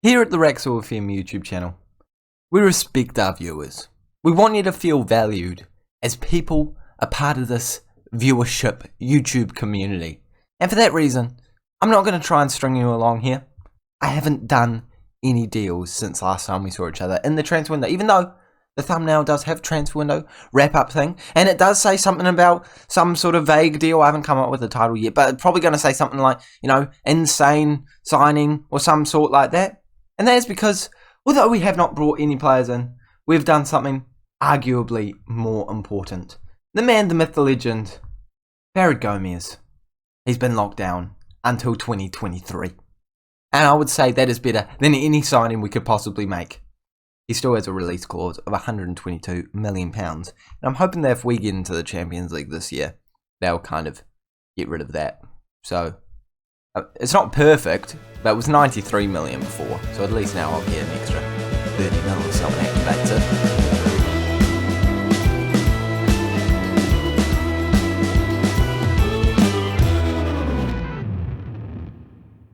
Here at the Salford FM YouTube channel, we respect our viewers. We want you to feel valued as people are part of this viewership YouTube community. And for that reason, I'm not going to try and string you along here. I haven't done any deals since last time we saw each other in the transfer window, even though the thumbnail does have transfer window wrap-up thing, and it does say something about some sort of vague deal. I haven't come up with the title yet, but it's probably going to say something like, insane signing or some sort like that. And that is because, although we have not brought any players in, we've done something arguably more important. The man, the myth, the legend, Garry Gomez. He's been locked down until 2023. And I would say that is better than any signing we could possibly make. He still has a release clause of £122 million. And I'm hoping that if we get into the Champions League this year, they'll kind of get rid of that. So, it's not perfect, but it was 93 million before, so at least now I'll get an extra 30 million if someone activates it.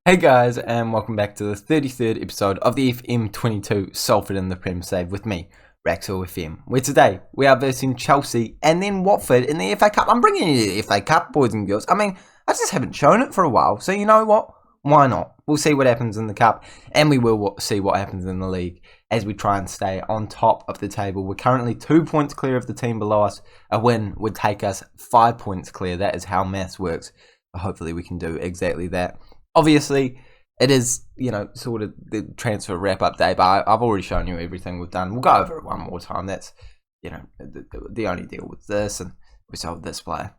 Hey guys, and welcome back to the 33rd episode of the FM22 Salford in the Prem Save with me, Salford FM, where today we are versing Chelsea and then Watford in the FA Cup. I'm bringing you the FA Cup, boys and girls. I mean, I just haven't shown it for a while, so you know what? Why not? We'll see what happens in the Cup, and we will see what happens in the league as we try and stay on top of the table. We're currently 2 points clear of the team below us. A win would take us 5 points clear. That is how maths works. Hopefully we can do exactly that. Obviously, it is, sort of the transfer wrap-up day, but I've already shown you everything we've done. We'll go over it one more time. That's, the only deal with this, and we sold this player.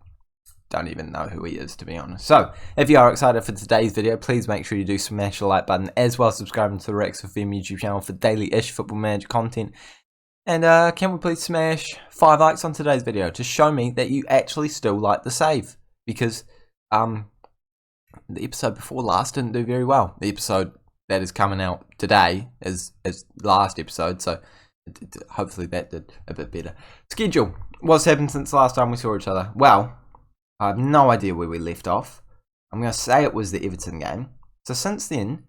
Don't even know who he is, to be honest. So, if you are excited for today's video, please make sure you do smash the like button, as well as subscribing to the Salford FM YouTube channel for daily-ish Football Manager content. And can we please smash 5 likes on today's video to show me that you actually still like the save? Because the episode before last didn't do very well. The episode that is coming out today is last episode, so hopefully that did a bit better. Schedule. What's happened since the last time we saw each other? Well, I have no idea where we left off. I'm going to say it was the Everton game. So since then,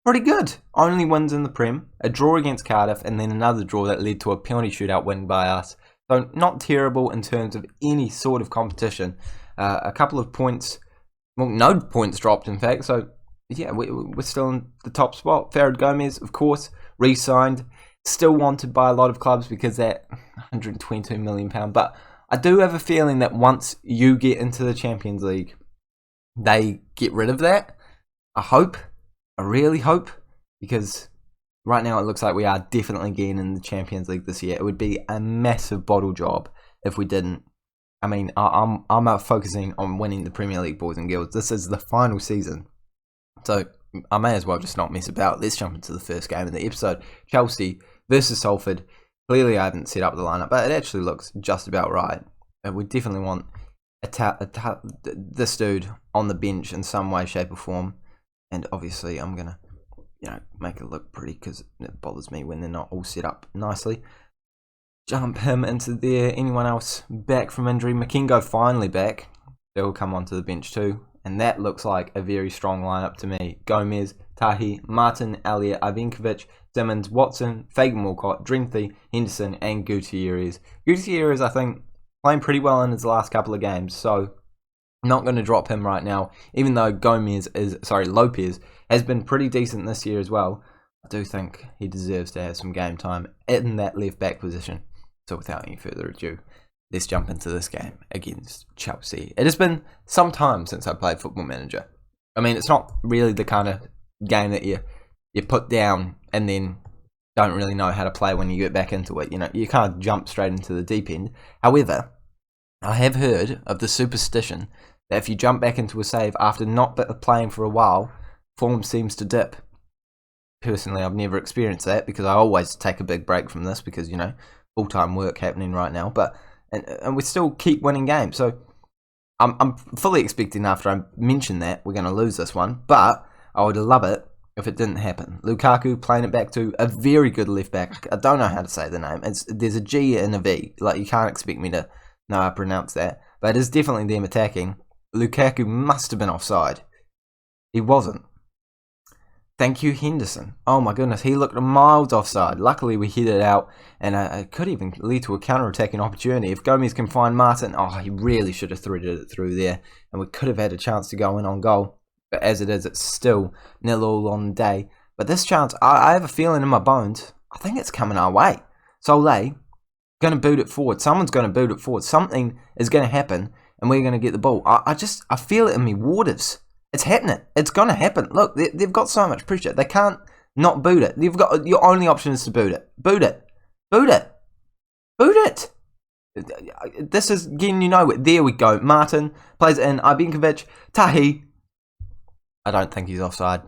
pretty good. Only wins in the Prem, a draw against Cardiff, and then another draw that led to a penalty shootout win by us. So not terrible in terms of any sort of competition. A couple of points, well, no points dropped in fact. So yeah, we're still in the top spot. Garry Gomez, of course, re-signed. Still wanted by a lot of clubs because that £122 million. But I do have a feeling that once you get into the Champions League, they get rid of that. I really hope, because right now it looks like we are definitely getting in the Champions League this year. It would be a massive bottle job if we didn't. I mean, I'm focusing on winning the Premier League, boys and girls. This is the final season, so I may as well just not mess about. Let's jump into the first game of the episode. Chelsea versus Salford. Clearly, I haven't set up the lineup, but it actually looks just about right. And we definitely want this dude on the bench in some way, shape, or form. And obviously, I'm gonna, make it look pretty because it bothers me when they're not all set up nicely. Jump him into there. Anyone else back from injury? Makengo finally back. They'll come onto the bench too, and that looks like a very strong lineup to me. Gomez, Tahi, Martin, Elliott, Ivankovic, Simmons, Watson, Fagan Walcott, Drenthey, Henderson, and Gutierrez. Gutierrez, I think, playing pretty well in his last couple of games, so I'm not going to drop him right now, even though Lopez has been pretty decent this year as well. I do think he deserves to have some game time in that left back position. So without any further ado, let's jump into this game against Chelsea. It has been some time since I played Football Manager. I mean, it's not really the kind of game that you put down and then don't really know how to play when you get back into it. You can't jump straight into the deep end. However, I have heard of the superstition that if you jump back into a save after not playing for a while, form seems to dip. Personally, I've never experienced that because I always take a big break from this because, full-time work happening right now. And we still keep winning games. So I'm fully expecting after I mention that we're going to lose this one. But I would love it if it didn't happen. Lukaku playing it back to a very good left back. I don't know how to say the name. There's a G and a V. Like, you can't expect me to know how to pronounce that. But it is definitely them attacking. Lukaku must have been offside. He wasn't. Thank you, Henderson. Oh my goodness, he looked miles offside. Luckily, we hit it out, and it could even lead to a counter-attacking opportunity. If Gomez can find Martin, he really should have threaded it through there, and we could have had a chance to go in on goal. But as it is, it's still 0-0 on the day. But this chance, I have a feeling in my bones, I think it's coming our way. Soleil, going to boot it forward. Someone's going to boot it forward. Something is going to happen, and we're going to get the ball. I feel it in me waters. It's happening. It's going to happen. Look, they've got so much pressure. They can't not boot it. You've got your only option is to boot it. Boot it. Boot it. Boot it. This is getting you nowhere. There we go. Martin plays it in. Ibinkovic. Tahi. I don't think he's offside.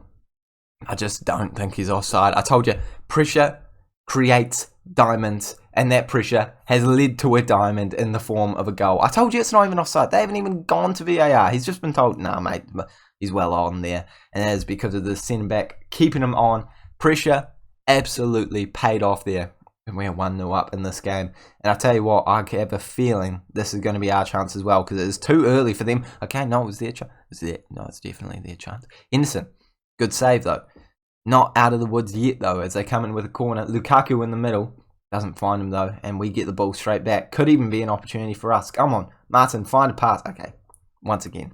I just don't think he's offside. I told you, pressure creates diamonds, and that pressure has led to a diamond in the form of a goal. I told you it's not even offside. They haven't even gone to VAR. He's just been told, nah, mate, he's well on there. And that is because of the centre-back keeping him on. Pressure absolutely paid off there. And we're 1-0 up in this game. And I tell you what, I have a feeling this is going to be our chance as well, because it is too early for them. Okay, no, it was their chance. No, it's definitely their chance. Henderson, good save though. Not out of the woods yet though, as they come in with a corner. Lukaku in the middle. Doesn't find him though, and we get the ball straight back. Could even be an opportunity for us. Come on, Martin, find a pass. Okay, once again,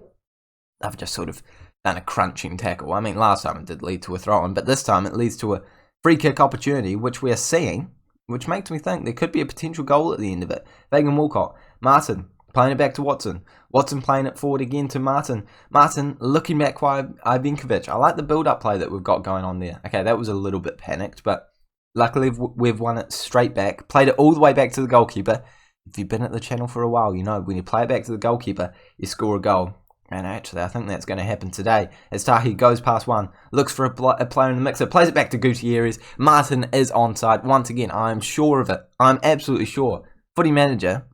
I've just sort of done a crunching tackle. I mean, last time it did lead to a throw-in, but this time it leads to a free kick opportunity, which we are seeing, which makes me think there could be a potential goal at the end of it. Fagan Walcott, Martin, playing it back to Watson. Watson playing it forward again to Martin. Martin looking back by Ibinkovic. I like the build-up play that we've got going on there. Okay, that was a little bit panicked, but luckily, we've won it straight back. Played it all the way back to the goalkeeper. If you've been at the channel for a while, you know when you play it back to the goalkeeper, you score a goal. And actually, I think that's going to happen today. As Tahi goes past one, looks for a player in the mixer, plays it back to Gutierrez. Martin is onside. Once again, I'm sure of it. I'm absolutely sure. Footy manager,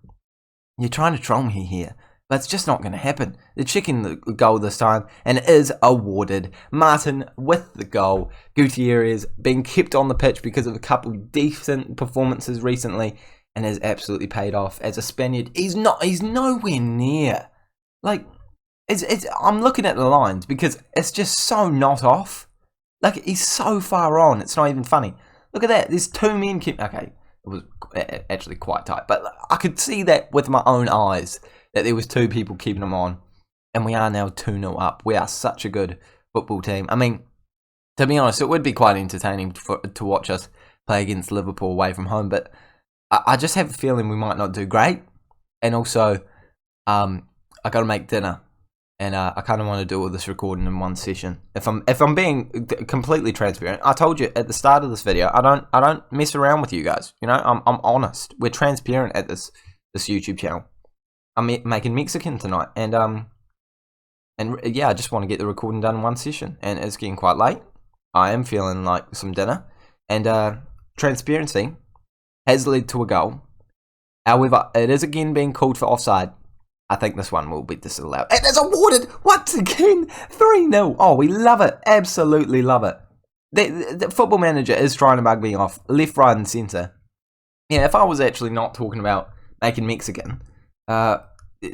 you're trying to troll me here. But it's just not going to happen. They're checking the goal this time, and it is awarded. Martin with the goal. Gutierrez being kept on the pitch because of a couple of decent performances recently, and has absolutely paid off. As a Spaniard, he's nowhere near. Like, I'm looking at the lines because it's just so not off. Like, he's so far on, it's not even funny. Look at that. There's two men kept. Okay, it was actually quite tight, but I could see that with my own eyes, that there was two people keeping him on, and we are now 2-0 up. We are such a good football team. I mean, to be honest, it would be quite entertaining to watch us play against Liverpool away from home, but I just have a feeling we might not do great. And also, I got to make dinner, and I kind of want to do all this recording in one session. If I'm being completely transparent, I told you at the start of this video, I don't mess around with you guys. You know, I'm honest. We're transparent at this YouTube channel. I'm making Mexican tonight, and yeah, I just want to get the recording done in one session, and it's getting quite late. I am feeling like some dinner, and transparency has led to a goal. However, it is again being called for offside. I think this one will be disallowed. It is awarded once again, 3-0. Oh, we love it, absolutely love it. The football manager is trying to bug me off, left, right, and centre. Yeah, if I was actually not talking about making Mexican.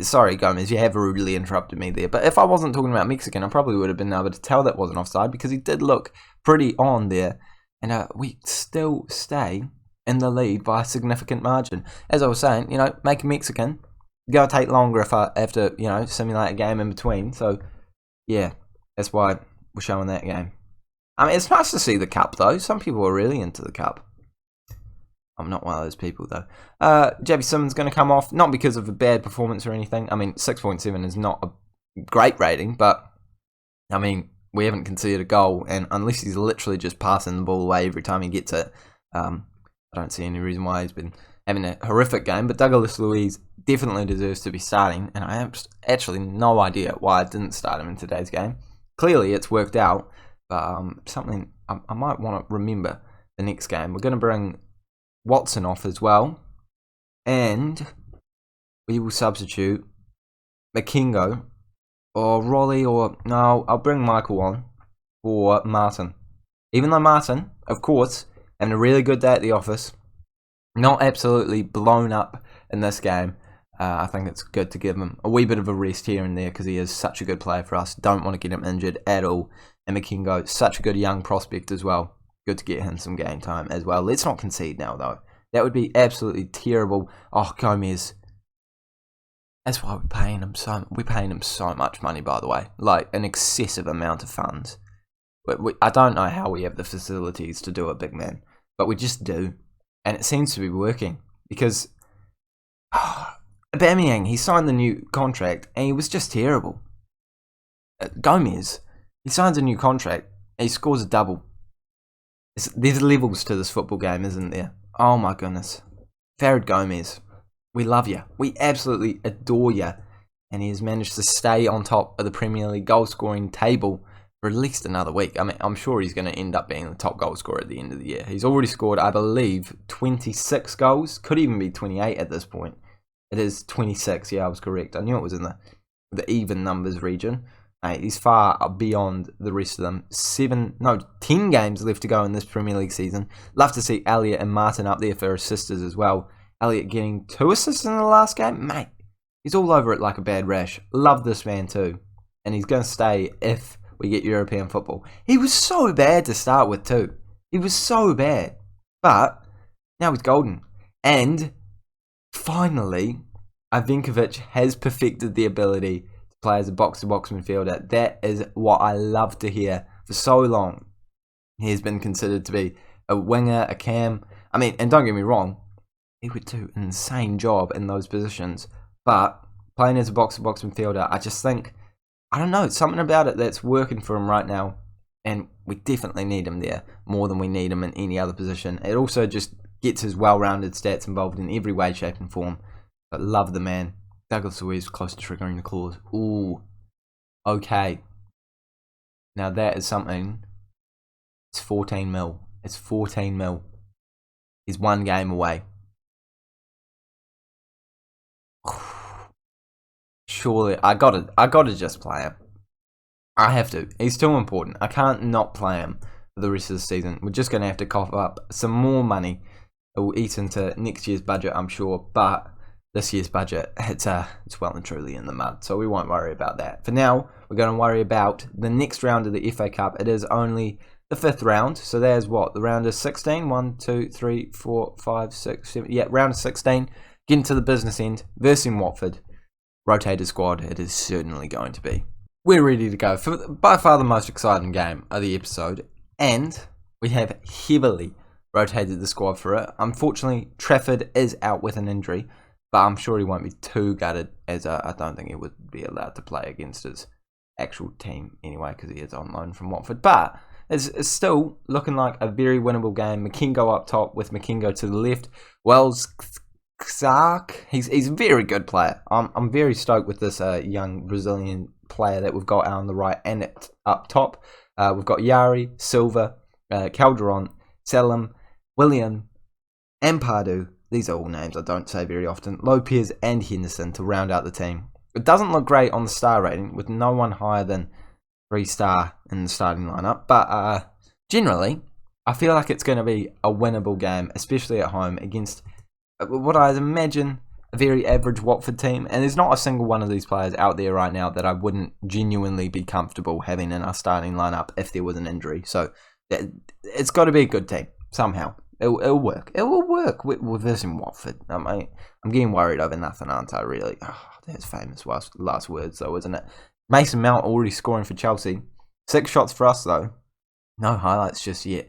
Sorry, Gomez, you have rudely interrupted me there. But if I wasn't talking about Mexican, I probably would have been able to tell that wasn't offside, because he did look pretty on there. And we still stay in the lead by a significant margin. As I was saying, you know, make a Mexican. Gonna take longer if I have to, you know, simulate a game in between. So, yeah, that's why we're showing that game. I mean, it's nice to see the cup, though. Some people are really into the cup. I'm not one of those people, though. JB Simmons going to come off, not because of a bad performance or anything. I mean, 6.7 is not a great rating, but, I mean, we haven't conceded a goal, and unless he's literally just passing the ball away every time he gets it, I don't see any reason why he's been having a horrific game. But Douglas Luiz definitely deserves to be starting, and I have actually no idea why I didn't start him in today's game. Clearly, it's worked out, but something I might want to remember the next game. We're going to bring Watson off as well, and we will substitute McKingo or Rolly, or no, I'll bring Michael on for Martin. Even though Martin, of course, having a really good day at the office, not absolutely blown up in this game, I think it's good to give him a wee bit of a rest here and there, because he is such a good player for us. Don't want to get him injured at all. And Makingo, such a good young prospect as well. Good to get him some game time as well. Let's not concede now, though. That would be absolutely terrible. Oh, Gomez. That's why we're paying him so much money, by the way. Like, an excessive amount of funds. I don't know how we have the facilities to do it, big man. But we just do. And it seems to be working. Because Aubameyang, he signed the new contract and he was just terrible. Gomez, he signs a new contract and he scores a double. There's levels to this football game, isn't there? Oh my goodness. Farid Gomez, we love you. We absolutely adore you. And he has managed to stay on top of the Premier League goal scoring table for at least another week. I mean, I'm sure he's going to end up being the top goal scorer at the end of the year. He's already scored, I believe, 26 goals. Could even be 28 at this point. It is 26, yeah, I was correct. I knew it was in the even numbers region. He's far beyond the rest of them. 10 games left to go in this Premier League season. Love to see Elliot and Martin up there for assists as well. Elliot getting 2 assists in the last game. Mate, he's all over it like a bad rash. Love this man too. And he's going to stay if we get European football. He was so bad to start with too. He was so bad. But now he's golden. And finally, Ivankovic has perfected the ability play as a box-to-box midfielder. That is what I love to hear. For so long, he has been considered to be a winger, a cam. I mean, and don't get me wrong, he would do an insane job in those positions. But playing as a box-to-box midfielder, I just think, I don't know, something about it that's working for him right now. And we definitely need him there more than we need him in any other position. It also just gets his well-rounded stats involved in every way, shape and form. But love the man. Douglas Luiz close to triggering the clause. Ooh. Okay. Now that is something. It's 14 mil. It's 14 mil. He's 1 game away. Surely, I gotta just play him. I have to. He's too important. I can't not play him for the rest of the season. We're just gonna have to cough up some more money. It will eat into next year's budget, I'm sure, but this year's budget, it's well and truly in the mud, so we won't worry about that. For now, we're going to worry about the next round of the FA Cup. It is only the 5th round, so there's what? The round is 16? 1, 2, 3, 4, 5, 6, 7... Yeah, round of 16. Getting to the business end, versus Watford. Rotated squad, it is certainly going to be. We're ready to go for by far the most exciting game of the episode, and we have heavily rotated the squad for it. Unfortunately, Trafford is out with an injury, but I'm sure he won't be too gutted, as I don't think he would be allowed to play against his actual team anyway, because he is on loan from Watford. But it's still looking like a very winnable game. Makingo up top with Makingo to the left. Wells Czark, he's a very good player. I'm very stoked with this young Brazilian player that we've got out on the right and up top. We've got Garry, Silva, Calderon, Selim, William, and Pardew. These are all names I don't say very often. Lopez and Henderson to round out the team. It doesn't look great on the star rating, with no one higher than 3-star in the starting lineup. But generally, I feel like it's going to be a winnable game, especially at home against what I imagine a very average Watford team. And there's not a single one of these players out there right now that I wouldn't genuinely be comfortable having in our starting lineup if there was an injury. So it's got to be a good team somehow. It'll work. It will work. We're versing Watford. I'm getting worried over nothing, aren't I, really? Oh, that's famous last words, though, isn't it? Mason Mount already scoring for Chelsea. 6 shots for us, though. No highlights just yet.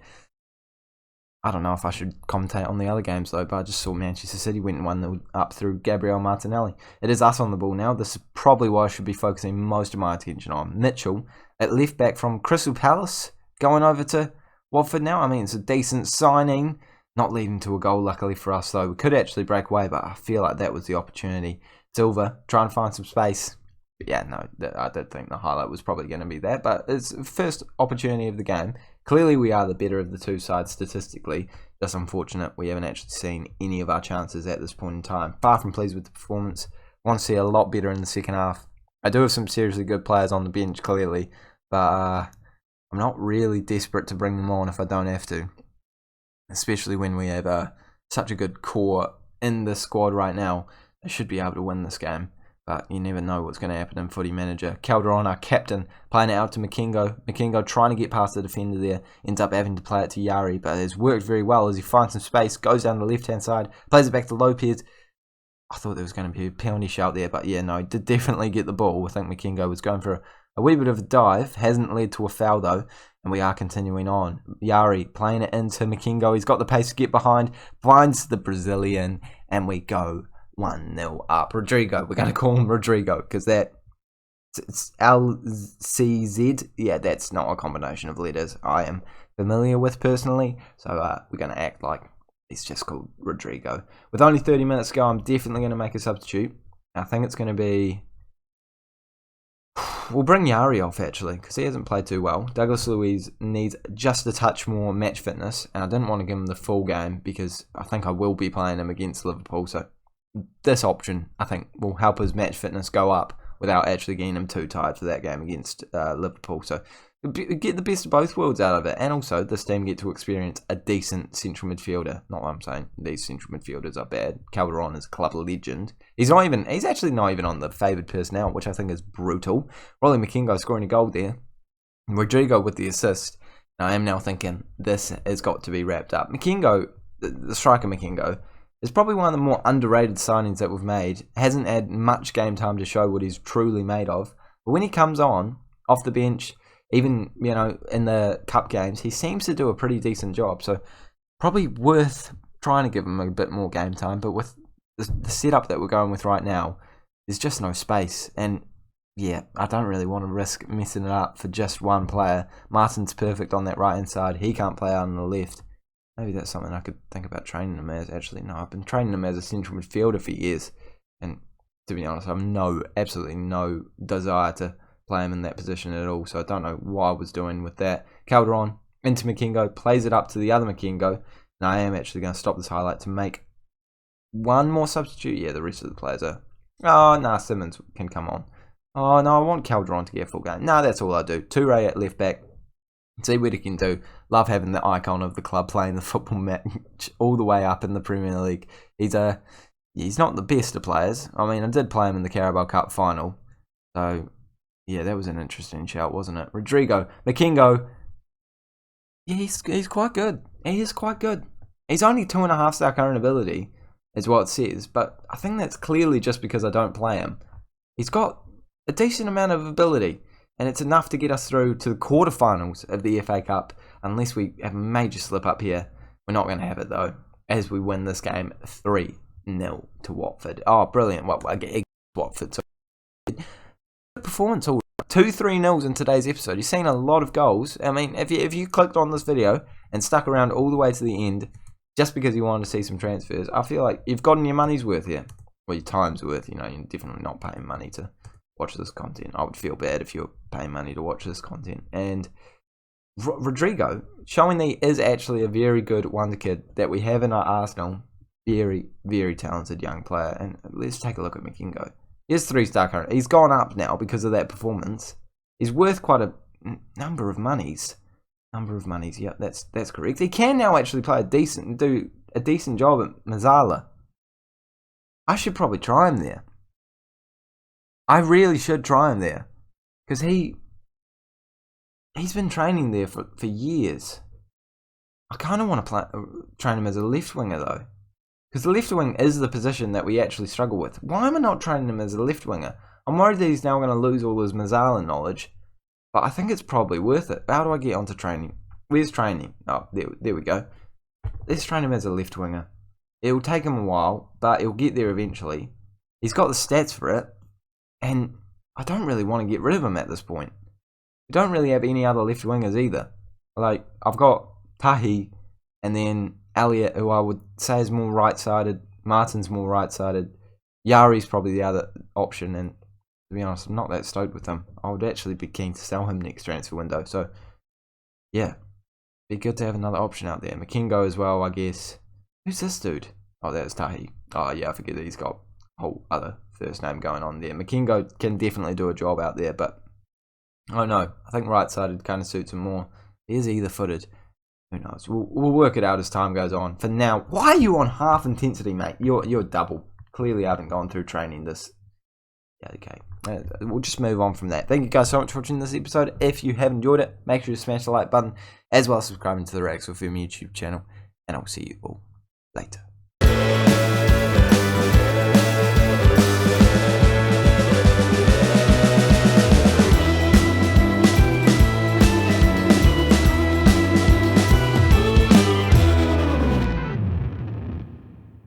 I don't know if I should commentate on the other games, though, but I just saw Manchester City went 1-0 up through Gabriel Martinelli. It is us on the ball now. This is probably what I should be focusing most of my attention on. Mitchell, at left back from Crystal Palace, going over to Watford now. I mean, it's a decent signing, not leading to a goal luckily for us though. We could actually break away, but I feel like that was the opportunity. Silva, trying to find some space. But yeah, no, I did think the highlight was probably going to be that, but it's the first opportunity of the game. Clearly we are the better of the two sides statistically. Just unfortunate we haven't actually seen any of our chances at this point in time. Far from pleased with the performance. Want to see a lot better in the second half. I do have some seriously good players on the bench clearly, but I'm not really desperate to bring them on if I don't have to. Especially when we have such a good core in the squad right now. They should be able to win this game. but you never know what's going to happen in Footy Manager. Calderon, our captain, playing it out to Makengo. Makengo trying to get past the defender there, ends up having to play it to Garry, but it's worked very well as he finds some space, goes down the left-hand side, plays it back to Lopez. I thought there was going to be a penalty shout there, but yeah, no, he did definitely get the ball. I think Makengo was going for a wee bit of a dive, hasn't led to a foul though, and we are continuing on. Garry playing it into Makengo, he's got the pace to get behind, finds the Brazilian, and we go 1-0 up. Rodrigo, we're going to call him Rodrigo, because it's LCZ. Yeah, that's not a combination of letters I am familiar with personally, so we're going to act like it's just called Rodrigo. With only 30 minutes to go, I'm definitely going to make a substitute. I think it's going to be... We'll bring Garry off, actually, because he hasn't played too well. Douglas Luiz needs just a touch more match fitness, and I didn't want to give him the full game, because I think I will be playing him against Liverpool, so this option, I think, will help his match fitness go up without actually getting him too tired for that game against Liverpool. So get the best of both worlds out of it, and also this team get to experience a decent central midfielder. Not what I'm saying these central midfielders are bad. Calderon is a club legend. He's actually not even on the favoured personnel, which I think is brutal. Rolly Makengo scoring a goal there. Rodrigo with the assist. I am now thinking this has got to be wrapped up. Makengo, the striker Makengo, is probably one of the more underrated signings that we've made. Hasn't had much game time to show what he's truly made of. But when he comes on, off the bench, even, you know, in the cup games, he seems to do a pretty decent job. So probably worth trying to give him a bit more game time. But with the setup that we're going with right now, there's just no space. And yeah, I don't really want to risk messing it up for just one player. Martin's perfect on that right-hand side. He can't play out on the left. Maybe that's something I could think about training him as. Actually, no, I've been training him as a central midfielder for years. And to be honest, I have absolutely no desire to play him in that position at all. So I don't know what I was doing with that. Calderon into Makengo, plays it up to the other Makengo. And I am actually going to stop this highlight to make one more substitute. Yeah, the rest of the players are... Oh, nah, Simmons can come on. Oh, no, I want Calderon to get a full game. Nah, that's all I do. Toure at left back. See what he can do. Love having the icon of the club playing the football match all the way up in the Premier League. He's not the best of players. I mean, I did play him in the Carabao Cup final. So, yeah, that was an interesting shout, wasn't it? Rodrigo. Makengo. Yeah, he's quite good. He is quite good. He's only 2.5 star current ability, is what it says. But I think that's clearly just because I don't play him. He's got a decent amount of ability. And it's enough to get us through to the quarterfinals of the FA Cup. Unless we have a major slip up here. We're not going to have it though. As we win this game 3-0 to Watford. Oh, brilliant. Well, I get Watford. So good performance all. 2 3-0s in today's episode. You've seen a lot of goals. I mean, if you clicked on this video and stuck around all the way to the end just because you wanted to see some transfers, I feel like you've gotten your money's worth here. Well, your time's worth. You know, you're definitely not paying money to watch this content. I would feel bad if you're paying money to watch this content. And Rodrigo, showing that he is actually a very good wonder kid that we have in our arsenal. Very, very talented young player. And let's take a look at Makengo. He is 3-star current. He's gone up now because of that performance. He's worth quite a number of monies. Yeah, that's correct. He can now actually do a decent job at Mazzala. I should probably try him there. I really should try him there. Because he's been training there for years. I kind of want to train him as a left winger though. Because the left wing is the position that we actually struggle with. Why am I not training him as a left winger? I'm worried that he's now going to lose all his Mazzala knowledge. But I think it's probably worth it. How do I get onto training? Where's training? Oh, there we go. Let's train him as a left winger. It'll take him a while, but he'll get there eventually. He's got the stats for it. And I don't really want to get rid of him at this point. We don't really have any other left wingers either. Like, I've got Tahi and then Elliot, who I would say is more right-sided. Martin's more right-sided. Garry's probably the other option. And to be honest, I'm not that stoked with him. I would actually be keen to sell him next transfer window. So, yeah. Be good to have another option out there. Makengo as well, I guess. Who's this dude? Oh, that's Tahi. Oh, yeah, I forget that he's got a whole other first name going on there. Makengo can definitely do a job out there, but I don't know. I think right-sided kind of suits him more. He is either-footed. Who knows? We'll work it out as time goes on. For now, why are you on half intensity, mate? You're double. Clearly, I haven't gone through training this Yeah, okay. We'll just move on from that. Thank you guys so much for watching this episode. If you have enjoyed it, make sure to smash the like button, as well as subscribing to the Rex FM YouTube channel. And I'll see you all later.